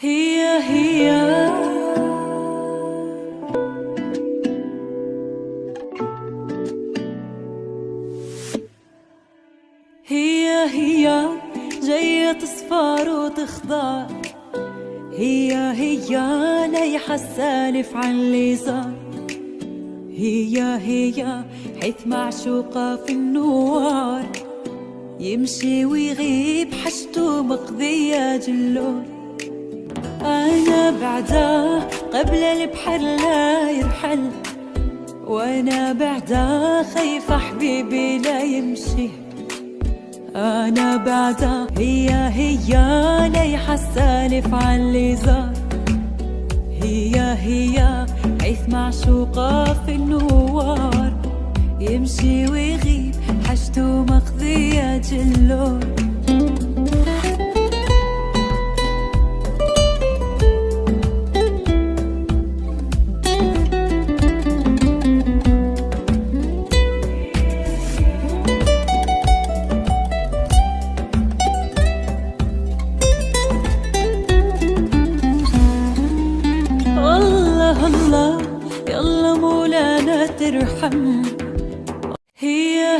هي هي هي جاية تصفر وتخضر. هي لايحة السالف عن اللي صار. هي حيث معشوقة في النوار، يمشي ويغيب حشته مقضية جلور. أنا بعده قبل البحر لا يرحل، وأنا بعده خايفة حبيبي لا يمشي. أنا بعده هي لايحة السالف عن اللي زار. هي حيث معشوقة في النوار، يمشي ويغيب حشته مقضية جلور. الله يلا مولانا ترحم. هي